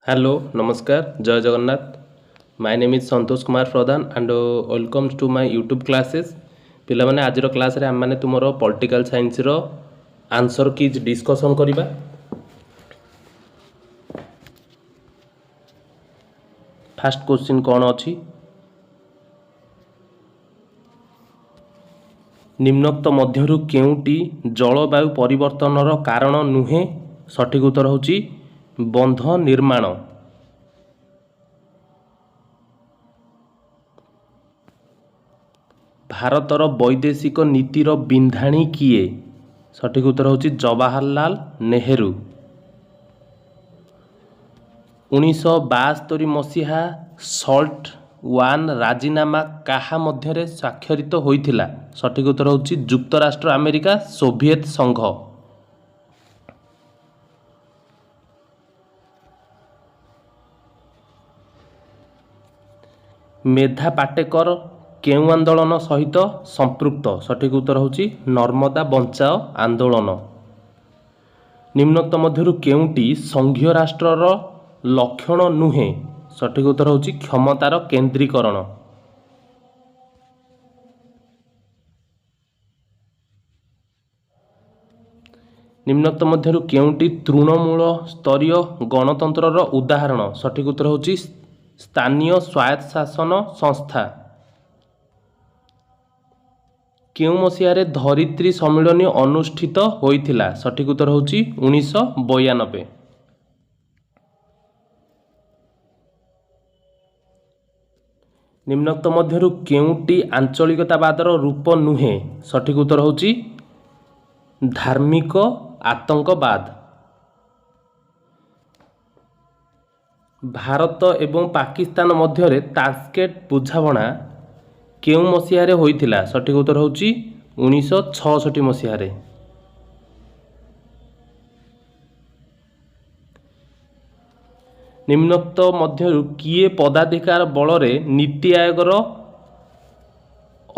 Hello, Namaskar, Jai Jagannath. My name is Santosh Kumar Pradhan and welcome to my YouTube classes. ପିଲାମାନେ ଆଜିର କ୍ଲାସ୍ରେ ଆମମାନେ ତୁମର political ସାଇନ୍ସର answer keys discussion କରିବା। First question କ'ଣ ଅଛି? ନିମ୍ନୋକ୍ତ ମଧ୍ୟରୁ କେଉଁଟି ଜଳବାୟୁ ପରିବର୍ତ୍ତନର କାରଣ ନୁହେଁ? ସଠିକ୍ ଉତ୍ତର ହେଉଛି ବନ୍ଧ ନିର୍ମାଣ। ଭାରତର ବୈଦେଶିକ ନୀତିର ବିନ୍ଧାଣୀ କିଏ? ସଠିକ୍ ଉତ୍ତର ହେଉଛି ଜବାହରଲାଲ ନେହେରୁ। 1972 ମସିହା ସଲ୍ଟ ୱାନ୍ ରାଜିନାମା କାହା ମଧ୍ୟରେ ସ୍ୱାକ୍ଷରିତ ହୋଇଥିଲା? ସଠିକ୍ ଉତ୍ତର ହେଉଛି ଯୁକ୍ତରାଷ୍ଟ୍ର ଆମେରିକା ସୋଭିଏତ ସଂଘ। ମେଧା ପାଟେକର କେଉଁ ଆନ୍ଦୋଳନ ସହିତ ସମ୍ପୃକ୍ତ? ସଠିକ୍ ଉତ୍ତର ହେଉଛି ନର୍ମଦା ବଞ୍ଚାଅ ଆନ୍ଦୋଳନ। ନିମ୍ନୋକ୍ତ ମଧ୍ୟରୁ କେଉଁଟି ସଂଘୀୟ ରାଷ୍ଟ୍ରର ଲକ୍ଷଣ ନୁହେଁ? ସଠିକ୍ ଉତ୍ତର ହେଉଛି କ୍ଷମତାର କେନ୍ଦ୍ରୀକରଣ। ନିମ୍ନୋକ୍ତ ମଧ୍ୟରୁ କେଉଁଟି ତୃଣମୂଳ ସ୍ତରୀୟ ଗଣତନ୍ତ୍ରର ଉଦାହରଣ? ସଠିକ୍ ଉତ୍ତର ହେଉଛି ସ୍ଥାନୀୟ ସ୍ୱାୟତ୍ତଶାସନ ସଂସ୍ଥା। କେଉଁ ମସିହାରେ ଧରିତ୍ରୀ ସମ୍ମିଳନୀ ଅନୁଷ୍ଠିତ ହୋଇଥିଲା? ସଠିକ୍ ଉତ୍ତର ହେଉଛି 1992। ନିମ୍ନୋକ୍ତ ମଧ୍ୟରୁ କେଉଁଟି ଆଞ୍ଚଳିକତାବାଦର ରୂପ ନୁହେଁ? ସଠିକ୍ ଉତ୍ତର ହେଉଛି ଧାର୍ମିକ ଆତଙ୍କବାଦ। ଭାରତ ଏବଂ ପାକିସ୍ତାନ ମଧ୍ୟରେ ତାସ୍କେଣ୍ଟ ବୁଝାମଣା କେଉଁ ମସିହାରେ ହୋଇଥିଲା? ସଠିକ୍ ଉତ୍ତର ହେଉଛି 1966 ମସିହାରେ। ନିମ୍ନୋକ୍ତ ମଧ୍ୟରୁ କିଏ ପଦାଧିକାର ବଳରେ ନୀତି ଆୟୋଗର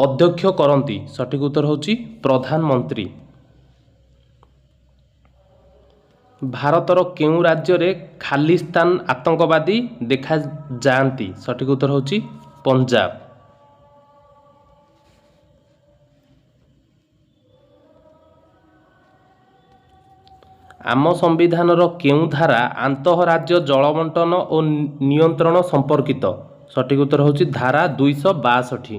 ଅଧ୍ୟକ୍ଷ କରନ୍ତି? ସଠିକ୍ ଉତ୍ତର ହେଉଛି ପ୍ରଧାନମନ୍ତ୍ରୀ। ଭାରତର କେଉଁ ରାଜ୍ୟରେ ଖାଲିସ୍ତାନ ଆତଙ୍କବାଦୀ ଦେଖାଯାଆନ୍ତି? ସଠିକ୍ ଉତ୍ତର ହେଉଛି ପଞ୍ଜାବ। ଆମ ସମ୍ବିଧାନର କେଉଁ ଧାରା ଆନ୍ତଃରାଜ୍ୟ ଜଳବଣ୍ଟନ ଓ ନିୟନ୍ତ୍ରଣ ସମ୍ପର୍କିତ? ସଠିକ୍ ଉତ୍ତର ହେଉଛି ଧାରା 262।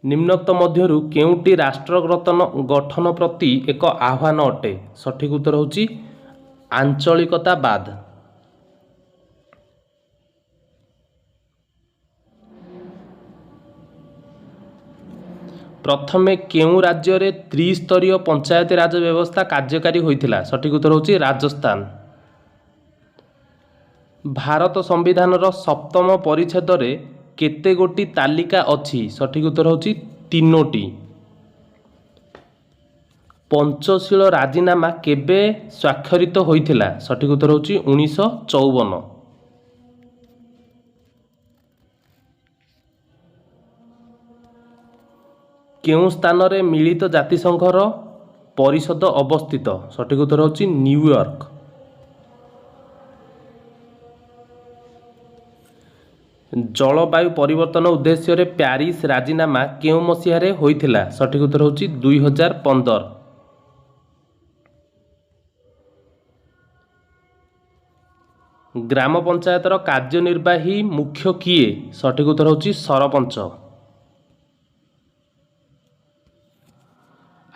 ନିମ୍ନୋକ୍ତ ମଧ୍ୟରୁ କେଉଁଟି ରାଷ୍ଟ୍ର ଗଠନ ପ୍ରତି ଏକ ଆହ୍ୱାନ ଅଟେ? ସଠିକ୍ ଉତ୍ତର ହେଉଛି ଆଞ୍ଚଳିକତାବାଦ। ପ୍ରଥମେ କେଉଁ ରାଜ୍ୟରେ ତ୍ରିସ୍ତରୀୟ ପଞ୍ଚାୟତି ରାଜ ବ୍ୟବସ୍ଥା କାର୍ଯ୍ୟକାରୀ ହୋଇଥିଲା? ସଠିକ୍ ଉତ୍ତର ହେଉଛି ରାଜସ୍ଥାନ। ଭାରତ ସମ୍ବିଧାନର ସପ୍ତମ ପରିଚ୍ଛେଦରେ କେତେ ଗୋଟି ତାଲିକା ଅଛି? ସଠିକ୍ ଉତ୍ତର ହେଉଛି 3ଟି। ପଞ୍ଚଶୀଳ ରାଜିନାମା କେବେ ସ୍ୱାକ୍ଷରିତ ହୋଇଥିଲା? ସଠିକ୍ ଉତ୍ତର ହେଉଛି 1954। କେଉଁ ସ୍ଥାନରେ ମିଳିତ ଜାତିସଂଘର ପରିଷଦ ଅବସ୍ଥିତ? ସଠିକ୍ ଉତ୍ତର ହେଉଛି ନ୍ୟୁୟର୍କ। ଜଳବାୟୁ ପରିବର୍ତ୍ତନ ଉଦ୍ଦେଶ୍ୟରେ ପ୍ୟାରିସ୍ ରାଜିନାମା କେଉଁ ମସିହାରେ ହୋଇଥିଲା? ସଠିକ୍ ଉତ୍ତର ହେଉଛି 2015। ଗ୍ରାମ ପଞ୍ଚାୟତର କାର୍ଯ୍ୟନିର୍ବାହୀ ମୁଖ୍ୟ କିଏ? ସଠିକ୍ ଉତ୍ତର ହେଉଛି ସରପଞ୍ଚ।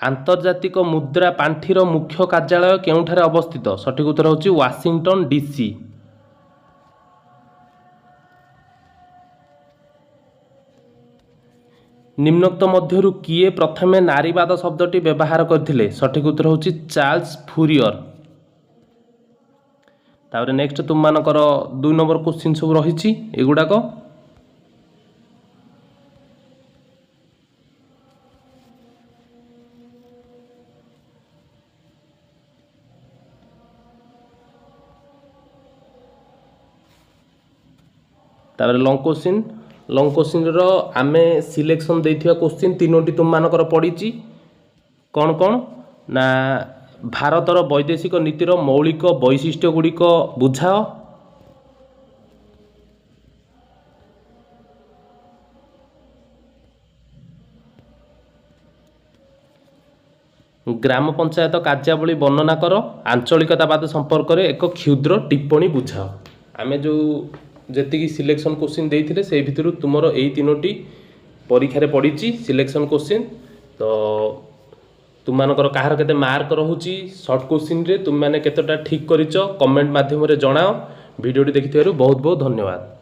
ଆନ୍ତର୍ଜାତିକ ମୁଦ୍ରା ପାଣ୍ଠିର ମୁଖ୍ୟ କାର୍ଯ୍ୟାଳୟ କେଉଁଠାରେ ଅବସ୍ଥିତ? ସଠିକ୍ ଉତ୍ତର ହେଉଛି ୱାଶିଂଟନ ଡିସି। ନିମ୍ନୋକ୍ତ ମଧ୍ୟରୁ କିଏ ପ୍ରଥମେ ନାରୀବାଦ ଶବ୍ଦଟି ବ୍ୟବହାର କରିଥିଲେ? ସଠିକ୍ ଉତ୍ତର ହେଉଛି ଚାର୍ଲସ ଫୁରିୟର। ତାପରେ ନେକ୍ସଟ ତୁମମାନଙ୍କର 2 ନମ୍ବର କ୍ୱେଶ୍ଚିନ୍ ସବୁ ରହିଛି ଏଗୁଡ଼ାକ। ତାପରେ ଲଙ୍ଗ କ୍ୱେଶ୍ଚିନ୍ର ଆମେ ସିଲେକ୍ସନ୍ ଦେଇଥିବା କ୍ୱେଶ୍ଚିନ୍ 3ଟି ତୁମମାନଙ୍କର ପଡ଼ିଛି। କ'ଣ କ'ଣ ନା ଭାରତର ବୈଦେଶିକ ନୀତିର ମୌଳିକ ବୈଶିଷ୍ଟ୍ୟ ଗୁଡ଼ିକ ବୁଝାଅ। ଗ୍ରାମ ପଞ୍ଚାୟତ କାର୍ଯ୍ୟାବଳୀ ବର୍ଣ୍ଣନା କର। ଆଞ୍ଚଳିକତାବାଦ ସମ୍ପର୍କରେ ଏକ କ୍ଷୁଦ୍ର ଟିପ୍ପଣୀ ବୁଝାଅ। ଆମେ ଯେଉଁ ଯେତିକି ସିଲେକ୍ସନ୍ କୋଶ୍ଚିନ୍ ଦେଇଥିଲେ ସେଇ ଭିତରୁ ତୁମର ଏଇ ତିନୋଟି ପରୀକ୍ଷାରେ ପଡ଼ିଛି ସିଲେକ୍ସନ୍ କୋଶ୍ଚିନ୍। ତ ତୁମମାନଙ୍କର କାହାର କେତେ ମାର୍କ ରହୁଛି ସର୍ଟ କୋଶ୍ଚିନ୍ରେ, ତୁମମାନେ କେତେଟା ଠିକ୍ କରିଛ କମେଣ୍ଟ ମାଧ୍ୟମରେ ଜଣାଅ। ଭିଡ଼ିଓଟି ଦେଖିଥିବାରୁ ବହୁତ ବହୁତ ଧନ୍ୟବାଦ।